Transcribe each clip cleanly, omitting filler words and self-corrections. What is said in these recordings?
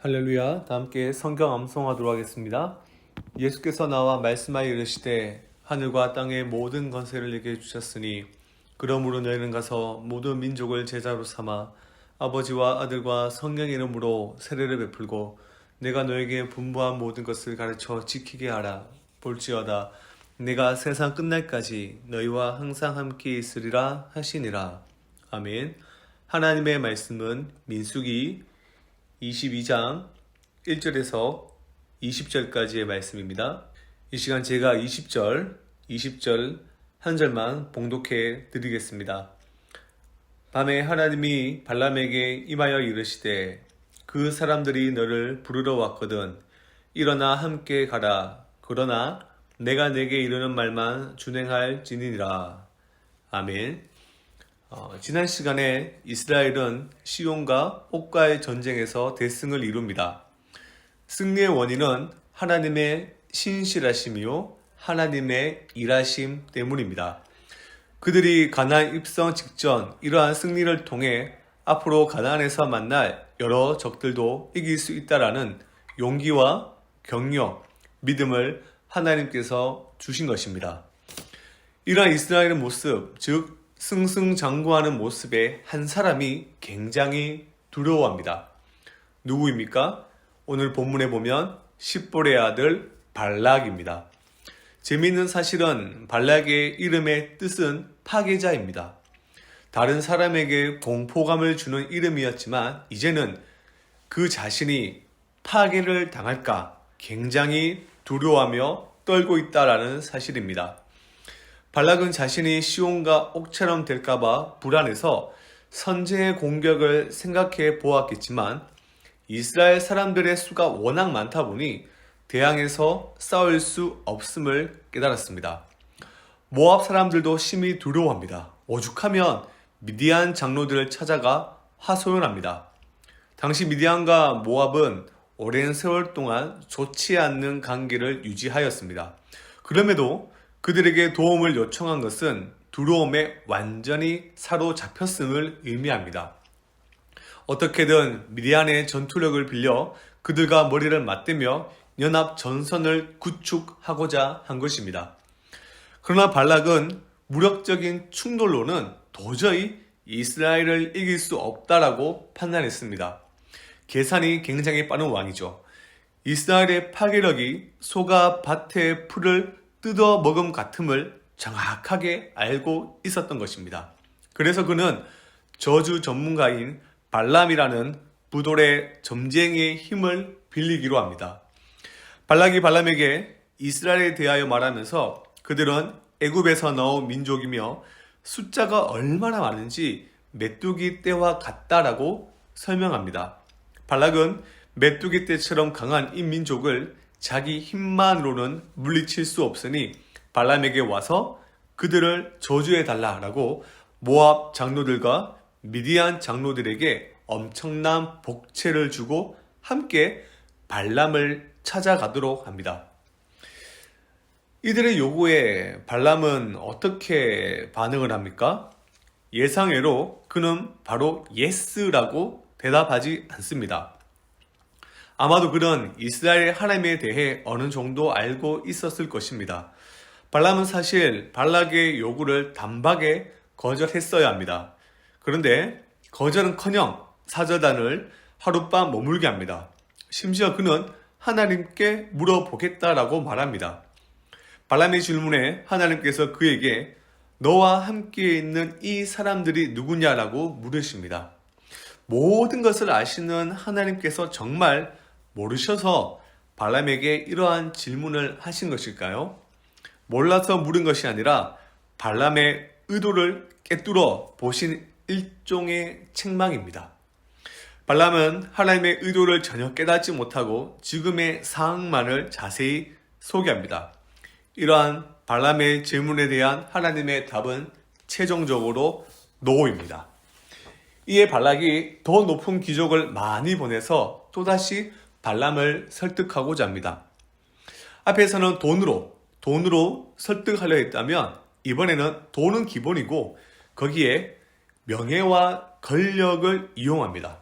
할렐루야. 다 함께 성경 암송하도록 하겠습니다. 예수께서 나와 말씀하여 이르시되 하늘과 땅의 모든 권세를 내게 주셨으니 그러므로 너희는 가서 모든 민족을 제자로 삼아 아버지와 아들과 성령의 이름으로 세례를 베풀고 내가 너에게 분부한 모든 것을 가르쳐 지키게 하라. 볼지어다 내가 세상 끝날까지 너희와 항상 함께 있으리라 하시니라. 아멘. 하나님의 말씀은 민수기 22장 1절에서 20절까지의 말씀입니다. 이 시간 제가 20절 한 절만 봉독해 드리겠습니다. 밤에 하나님이 발람에게 임하여 이르시되 그 사람들이 너를 부르러 왔거든 일어나 함께 가라. 그러나 내가 내게 이르는 말만 준행할지니라. 아멘. 지난 시간에 이스라엘은 시온과 옥과의 전쟁에서 대승을 이룹니다. 승리의 원인은 하나님의 신실하심이요 하나님의 일하심 때문입니다. 그들이 가나안 입성 직전 이러한 승리를 통해 앞으로 가나안에서 만날 여러 적들도 이길 수 있다라는 용기와 격려, 믿음을 하나님께서 주신 것입니다. 이러한 이스라엘의 모습, 즉 승승장구하는 모습에 한 사람이 굉장히 두려워합니다. 누구입니까? 오늘 본문에 보면 십볼의 아들 발락입니다. 재미있는 사실은 발락의 이름의 뜻은 파괴자입니다. 다른 사람에게 공포감을 주는 이름이었지만 이제는 그 자신이 파괴를 당할까 굉장히 두려워하며 떨고 있다라는 사실입니다. 발락은 자신이 시온과 옥처럼 될까봐 불안해서 선제의 공격을 생각해 보았겠지만 이스라엘 사람들의 수가 워낙 많다 보니 대항해서 싸울 수 없음을 깨달았습니다. 모압 사람들도 심히 두려워합니다. 오죽하면 미디안 장로들을 찾아가 하소연합니다. 당시 미디안과 모압은 오랜 세월 동안 좋지 않는 관계를 유지하였습니다. 그럼에도 그들에게 도움을 요청한 것은 두려움에 완전히 사로잡혔음을 의미합니다. 어떻게든 미디안의 전투력을 빌려 그들과 머리를 맞대며 연합 전선을 구축하고자 한 것입니다. 그러나 발락은 무력적인 충돌로는 도저히 이스라엘을 이길 수 없다라고 판단했습니다. 계산이 굉장히 빠른 왕이죠. 이스라엘의 파괴력이 소가 밭의 풀을 뜯어 먹음 같음을 정확하게 알고 있었던 것입니다. 그래서 그는 저주 전문가인 발람이라는 부돌의 점쟁이의 힘을 빌리기로 합니다. 발락이 발람에게 이스라엘에 대하여 말하면서 그들은 애굽에서 나온 민족이며 숫자가 얼마나 많은지 메뚜기 떼와 같다라고 설명합니다. 발락은 메뚜기 떼처럼 강한 이 민족을 자기 힘만으로는 물리칠 수 없으니 발람에게 와서 그들을 저주해달라라고 모압 장로들과 미디안 장로들에게 엄청난 복채를 주고 함께 발람을 찾아가도록 합니다. 이들의 요구에 발람은 어떻게 반응을 합니까? 예상외로 그는 바로 예스라고 대답하지 않습니다. 아마도 그는 이스라엘 하나님에 대해 어느 정도 알고 있었을 것입니다. 발람은 사실 발락의 요구를 단박에 거절했어야 합니다. 그런데 거절은커녕 사절단을 하룻밤 머물게 합니다. 심지어 그는 하나님께 물어보겠다라고 말합니다. 발람의 질문에 하나님께서 그에게 너와 함께 있는 이 사람들이 누구냐라고 물으십니다. 모든 것을 아시는 하나님께서 정말 모르셔서 발람에게 이러한 질문을 하신 것일까요? 몰라서 물은 것이 아니라 발람의 의도를 꿰뚫어 보신 일종의 책망입니다. 발람은 하나님의 의도를 전혀 깨닫지 못하고 지금의 상황만을 자세히 소개합니다. 이러한 발람의 질문에 대한 하나님의 답은 최종적으로 노입니다. 이에 발락이 더 높은 귀족을 많이 보내서 또다시 발람을 설득하고자 합니다. 앞에서는 돈으로 설득하려 했다면 이번에는 돈은 기본이고 거기에 명예와 권력을 이용합니다.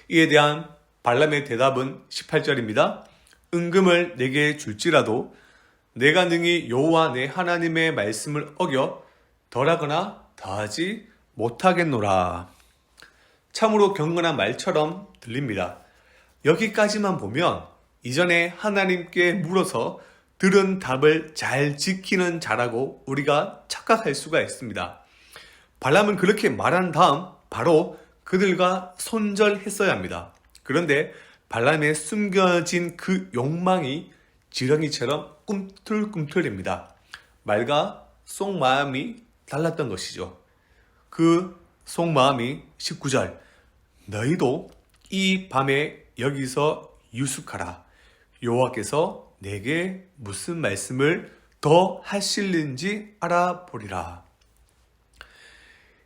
이에 대한 발람의 대답은 18절입니다. 은금을 내게 줄지라도 내가 능히 여호와 내 하나님의 말씀을 어겨 덜하거나 더하지 못하겠노라. 참으로 경건한 말처럼 들립니다. 여기까지만 보면 이전에 하나님께 물어서 들은 답을 잘 지키는 자라고 우리가 착각할 수가 있습니다. 발람은 그렇게 말한 다음 바로 그들과 손절했어야 합니다. 그런데 발람의 숨겨진 그 욕망이 지렁이처럼 꿈틀꿈틀입니다. 말과 속마음이 달랐던 것이죠. 그 속마음이 19절 너희도 이 밤에 여기서 유숙하라. 여호와께서 내게 무슨 말씀을 더 하실는지 알아보리라.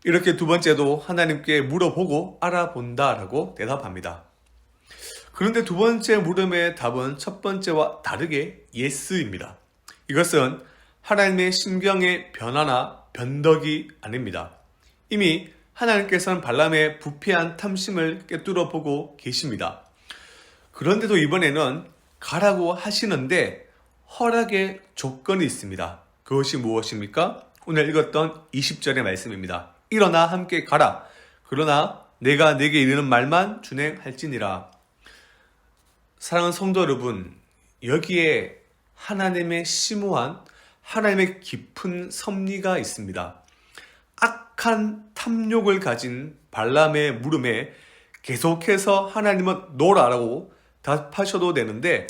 이렇게 두 번째도 하나님께 물어보고 알아본다라고 대답합니다. 그런데 두 번째 물음의 답은 첫 번째와 다르게 예스입니다. 이것은 하나님의 심경의 변화나 변덕이 아닙니다. 이미 하나님께서는 발람의 부패한 탐심을 꿰뚫어 보고 계십니다. 그런데도 이번에는 가라고 하시는데 허락의 조건이 있습니다. 그것이 무엇입니까? 오늘 읽었던 20절의 말씀입니다. 일어나 함께 가라. 그러나 내가 내게 이르는 말만 준행할지니라. 사랑하는 성도 여러분, 여기에 하나님의 심오한, 하나님의 깊은 섭리가 있습니다. 악한 탐욕을 가진 발람의 물음에 계속해서 하나님은 노라라고 답하셔도 되는데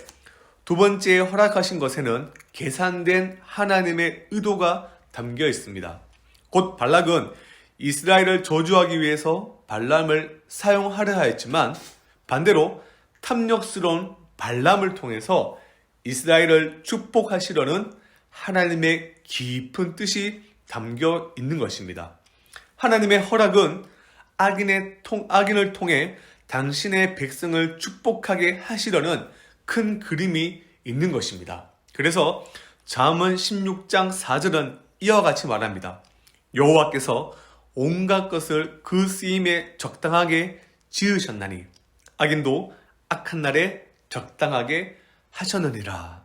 두 번째 허락하신 것에는 계산된 하나님의 의도가 담겨 있습니다. 곧 발락은 이스라엘을 저주하기 위해서 발람을 사용하려 하였지만 반대로 탐욕스러운 발람을 통해서 이스라엘을 축복하시려는 하나님의 깊은 뜻이 담겨 있는 것입니다. 하나님의 허락은 악인을 통해 당신의 백성을 축복하게 하시려는 큰 그림이 있는 것입니다. 그래서 잠언 16장 4절은 이와 같이 말합니다. 여호와께서 온갖 것을 그 쓰임에 적당하게 지으셨나니 악인도 악한 날에 적당하게 하셨느니라.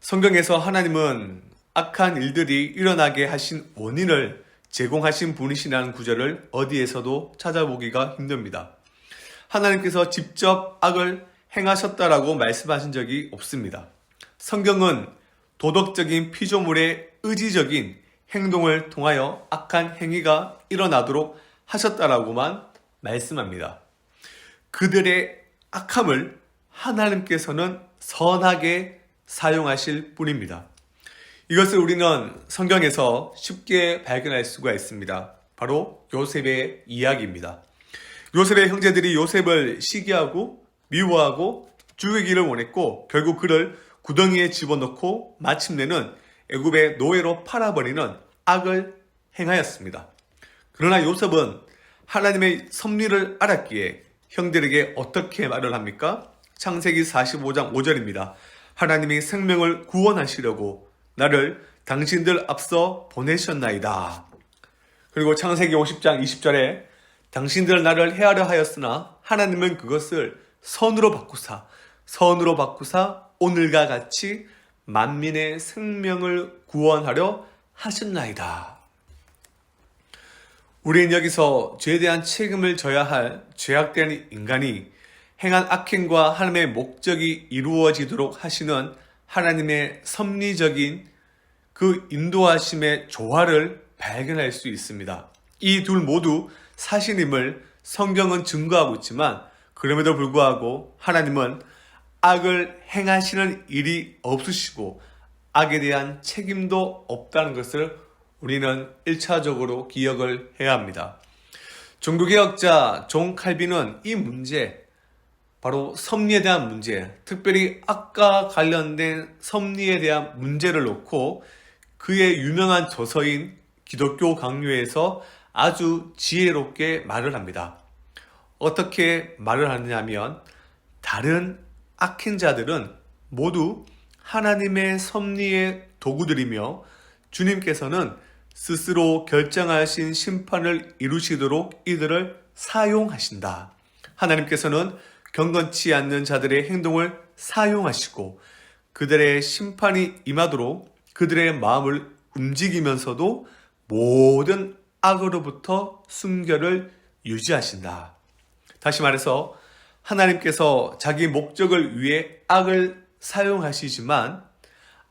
성경에서 하나님은 악한 일들이 일어나게 하신 원인을 제공하신 분이시라는 구절을 어디에서도 찾아보기가 힘듭니다. 하나님께서 직접 악을 행하셨다라고 말씀하신 적이 없습니다. 성경은 도덕적인 피조물의 의지적인 행동을 통하여 악한 행위가 일어나도록 하셨다라고만 말씀합니다. 그들의 악함을 하나님께서는 선하게 사용하실 뿐입니다. 이것을 우리는 성경에서 쉽게 발견할 수가 있습니다. 바로 요셉의 이야기입니다. 요셉의 형제들이 요셉을 시기하고 미워하고 죽이기를 원했고 결국 그를 구덩이에 집어넣고 마침내는 애굽의 노예로 팔아버리는 악을 행하였습니다. 그러나 요셉은 하나님의 섭리를 알았기에 형들에게 어떻게 말을 합니까? 창세기 45장 5절입니다. 하나님이 생명을 구원하시려고 나를 당신들 앞서 보내셨나이다. 그리고 창세기 50장 20절에 당신들 나를 해하려 하였으나 하나님은 그것을 선으로 바꾸사 오늘과 같이 만민의 생명을 구원하려 하셨나이다. 우리는 여기서 죄에 대한 책임을 져야 할 죄악된 인간이 행한 악행과 하나님의 목적이 이루어지도록 하시는 하나님의 섭리적인 그 인도하심의 조화를 발견할 수 있습니다. 이 둘 모두 사실임을 성경은 증거하고 있지만 그럼에도 불구하고 하나님은 악을 행하시는 일이 없으시고 악에 대한 책임도 없다는 것을 우리는 1차적으로 기억을 해야 합니다. 종교개혁자 존 칼빈은 이 문제, 바로 섭리에 대한 문제, 특별히 악과 관련된 섭리에 대한 문제를 놓고 그의 유명한 저서인 기독교 강요에서 아주 지혜롭게 말을 합니다. 어떻게 말을 하느냐면 다른 악행자들은 모두 하나님의 섭리의 도구들이며 주님께서는 스스로 결정하신 심판을 이루시도록 이들을 사용하신다. 하나님께서는 경건치 않는 자들의 행동을 사용하시고 그들의 심판이 임하도록 그들의 마음을 움직이면서도 모든 악으로부터 순결을 유지하신다. 다시 말해서 하나님께서 자기 목적을 위해 악을 사용하시지만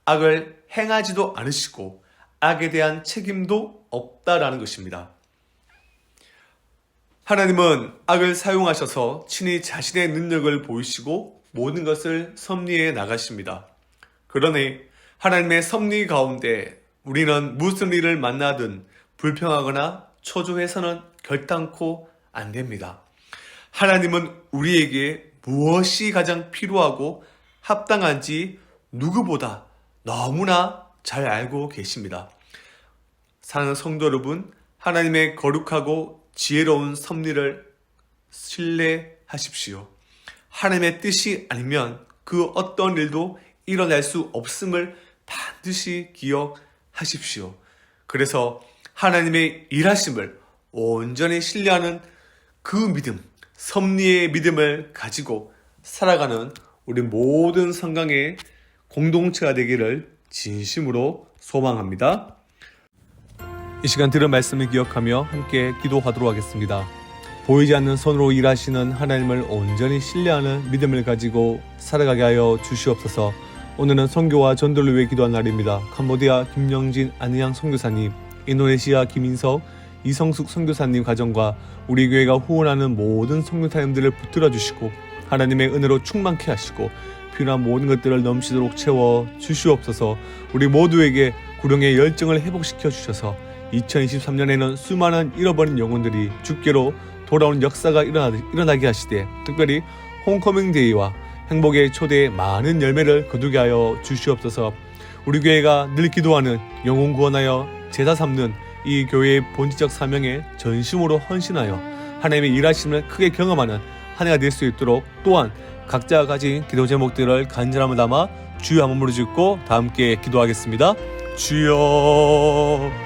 악을 행하지도 않으시고 악에 대한 책임도 없다라는 것입니다. 하나님은 악을 사용하셔서 친히 자신의 능력을 보이시고 모든 것을 섭리해 나가십니다. 그러니 하나님의 섭리 가운데 우리는 무슨 일을 만나든 불평하거나 초조해서는 결단코 안 됩니다. 하나님은 우리에게 무엇이 가장 필요하고 합당한지 누구보다 너무나 잘 알고 계십니다. 사랑하는 성도 여러분, 하나님의 거룩하고 지혜로운 섭리를 신뢰하십시오. 하나님의 뜻이 아니면 그 어떤 일도 일어날 수 없음을 반드시 기억하십시오. 그래서 하나님의 일하심을 온전히 신뢰하는 그 믿음, 섭리의 믿음을 가지고 살아가는 우리 모든 성강의 공동체가 되기를 진심으로 소망합니다. 이 시간 들은 말씀을 기억하며 함께 기도하도록 하겠습니다. 보이지 않는 손으로 일하시는 하나님을 온전히 신뢰하는 믿음을 가지고 살아가게 하여 주시옵소서. 오늘은 선교와 전도를 위해 기도한 날입니다. 캄보디아 김영진 안희양 선교사님, 인도네시아 김인석 이성숙 선교사님 가정과 우리 교회가 후원하는 모든 선교사님들을 붙들어 주시고 하나님의 은혜로 충만케 하시고 필요한 모든 것들을 넘치도록 채워 주시옵소서. 우리 모두에게 구령의 열정을 회복시켜 주셔서 2023년에는 수많은 잃어버린 영혼들이 주께로 돌아오는 역사가 일어나게 하시되 특별히 홈커밍 데이와 행복의 초대에 많은 열매를 거두게 하여 주시옵소서. 우리 교회가 늘 기도하는 영혼 구원하여 제사 삼는 이 교회의 본질적 사명에 전심으로 헌신하여 하나님의 일하심을 크게 경험하는 한 해가 될 수 있도록 또한 각자가 가진 기도 제목들을 간절함을 담아 주여 한번 부르짖고 다 함께 기도하겠습니다. 주여